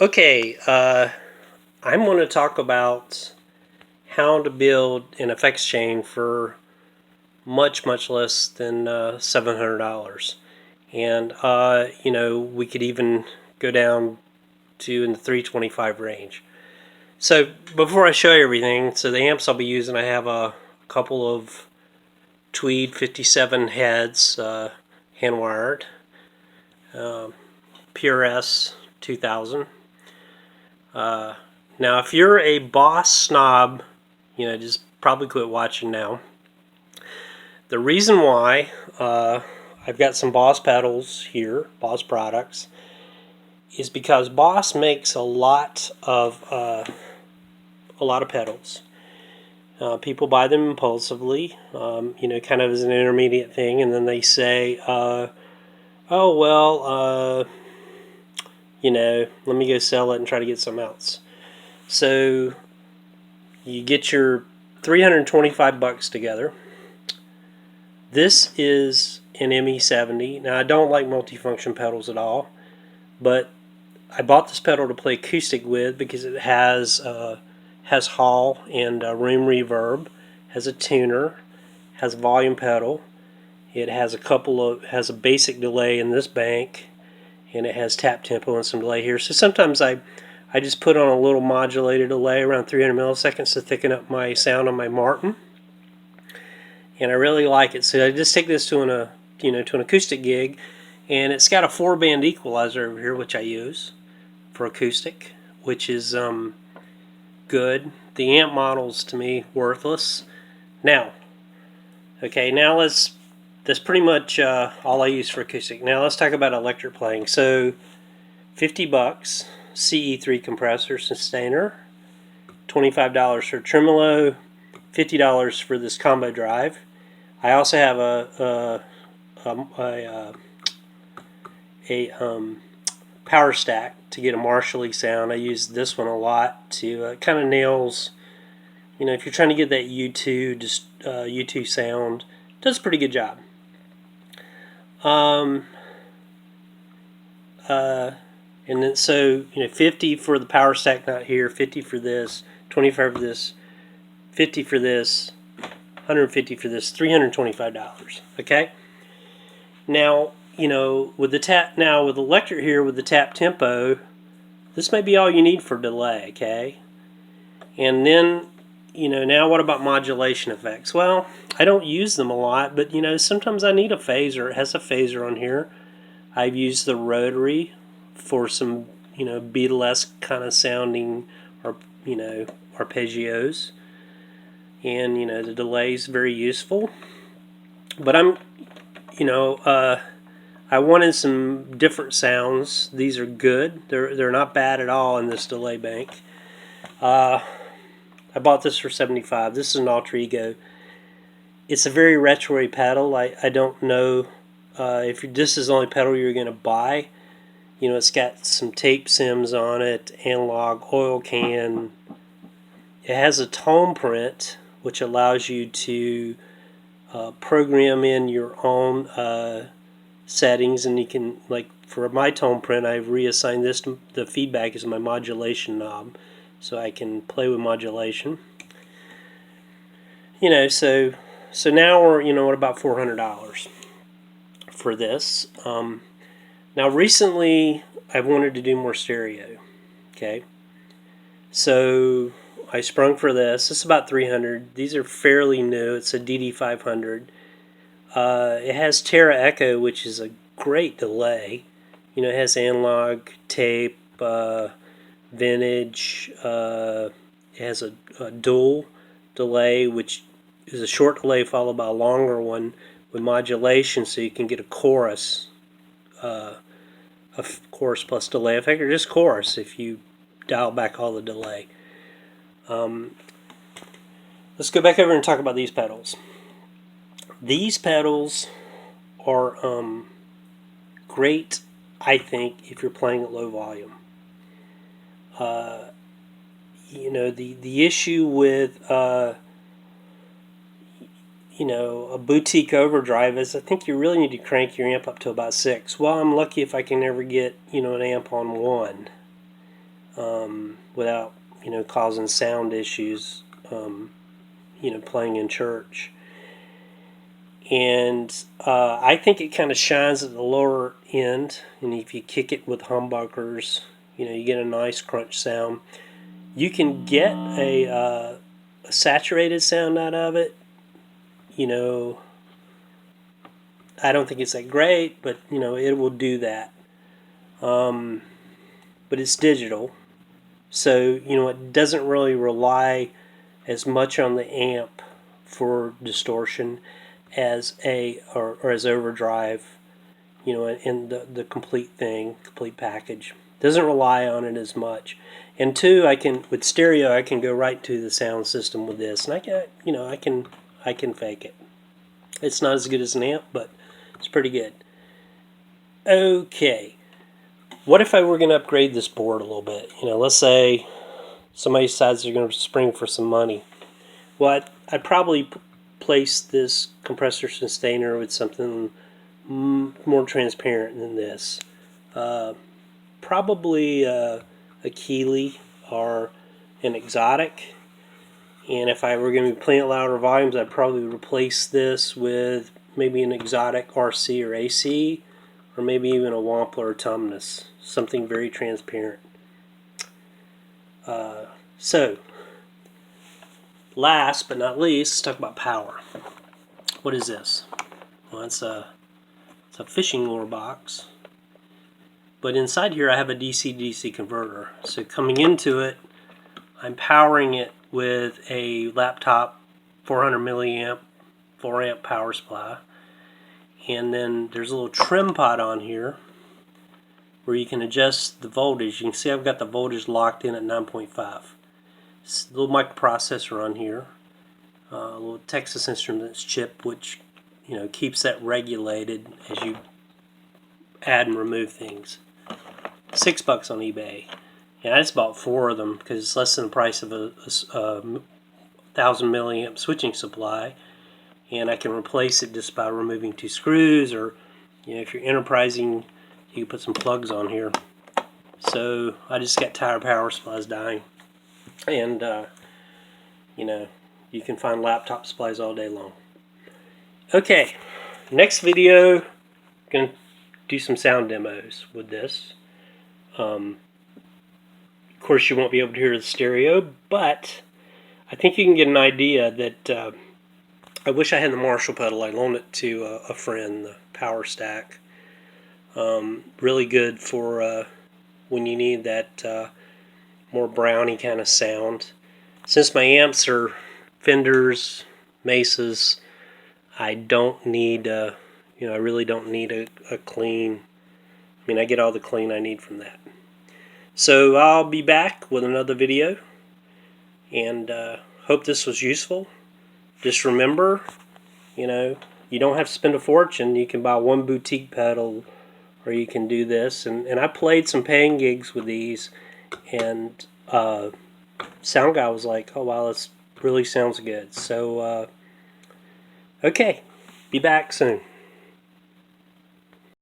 Okay, I'm going to talk about how to build an effects chain for much less than $700. And, we could even go down to in the 325 range. So before I show you everything, so the amps I'll be using, I have a couple of Tweed 57 heads, hand wired, PRS 2000. Now, if you're a Boss snob, just probably quit watching now. The reason why I've got some Boss pedals here, Boss products, is because Boss makes a lot of pedals. People buy them impulsively, kind of as an intermediate thing, and then they say, "Oh well, let me go sell it and try to get some else." So you get your $325 together. This is an ME70. Now, I don't like multifunction pedals at all, but I bought this pedal to play acoustic with because it has hall and room reverb, has a tuner, has a volume pedal. It has has a basic delay in this bank, and it has tap tempo and some delay here. So sometimes I just put on a little modulated delay around 300 milliseconds to thicken up my sound on my Martin, and I really like it. So I just take this to an acoustic gig, and it's got a 4-band equalizer over here, which I use for acoustic, which is good. The amp model's to me worthless. Now, that's pretty much all I use for acoustic. Now let's talk about electric playing. So $50 CE3 compressor sustainer, $25 for tremolo, $50 for this combo drive. I also have a power stack to get a Marshall sound. I use this one a lot to kind of nails. If you're trying to get that U2 sound, it does a pretty good job. And then so 50 for the power stack, not here. 50 for this, 25 for this, 50 for this, 150 for this, $325. Okay. Now with the electric here with the tap tempo, this may be all you need for delay. Okay. And then now what about modulation effects? Well, I don't use them a lot, but sometimes I need a phaser. It has a phaser on here. I've used the rotary for some Beatlesque kind of sounding arpeggios, and the delay is very useful. But I wanted some different sounds. These are good. They're not bad at all in this delay bank. I bought this for $75. This is an Alter Ego. It's a very retro pedal. I don't know if this is the only pedal you're going to buy. It's got some tape sims on it, analog, oil can. It has a tone print, which allows you to program in your own settings, and you can, like for my tone print, I've reassigned this to the feedback is my modulation knob, so I can play with modulation. So now we're at about $400 for this. Now recently I've wanted to do more stereo. Okay, so I sprung for this. It's about $300. These are fairly new. It's a DD500. It has Terra Echo, which is a great delay. It has analog, tape, vintage. It has a dual delay, which is a short delay followed by a longer one with modulation, so you can get a chorus, chorus plus delay effect, or just chorus if you dial back all the delay. Let's go back over and talk about these pedals. These pedals are great, I think, if you're playing at low volume. The issue with a boutique overdrive is I think you really need to crank your amp up to about 6. Well, I'm lucky if I can ever get an amp on 1. without, causing sound issues, playing in church. And I think it kind of shines at the lower end, and if you kick it with humbuckers, you get a nice crunch sound. You can get a saturated sound out of it. I don't think it's that great, but it will do that. But it's digital, so it doesn't really rely as much on the amp for distortion as as overdrive, in the complete package. Doesn't rely on it as much. And two, with stereo, I can go right to the sound system with this, and I can fake it. It's not as good as an amp, but it's pretty good. Okay, what if I were going to upgrade this board a little bit? Let's say somebody decides they're going to spring for some money. Well, I'd probably place this compressor sustainer with something more transparent than this. Probably a Keeley or an Exotic. And if I were going to be playing at louder volumes, I'd probably replace this with maybe an Exotic RC or AC, or maybe even a Wampler or Tumnus. Something very transparent. So, last but not least, let's talk about power. What is this? Well, it's a fishing lure box. But inside here I have a DC-DC converter. So coming into it, I'm powering it with a laptop 400 milliamp 4 amp power supply. And then there's a little trim pot on here where you can adjust the voltage. You can see I've got the voltage locked in at 9.5. It's a little microprocessor on here, a little Texas Instruments chip, which keeps that regulated as you add and remove things. $6 on eBay. Yeah, I just bought 4 of them because it's less than the price of a 1000 milliamp switching supply, and I can replace it just by removing 2 screws, or if you're enterprising, you can put some plugs on here. So I just got tired of power supplies dying, and you can find laptop supplies all day long. Okay, next video, I'm gonna do some sound demos with this. Of course, you won't be able to hear the stereo, but I think you can get an idea that I wish I had the Marshall pedal. I loaned it to a friend, the Power Stack. Really good for when you need that more browny kind of sound. Since my amps are Fenders, Mesas, I don't need, I really don't need a clean. I get all the clean I need from that. So I'll be back with another video, and hope this was useful. Just remember, you don't have to spend a fortune. You can buy one boutique pedal, or you can do this. And I played some paying gigs with these, and sound guy was like, oh wow, this really sounds good. So okay, be back soon.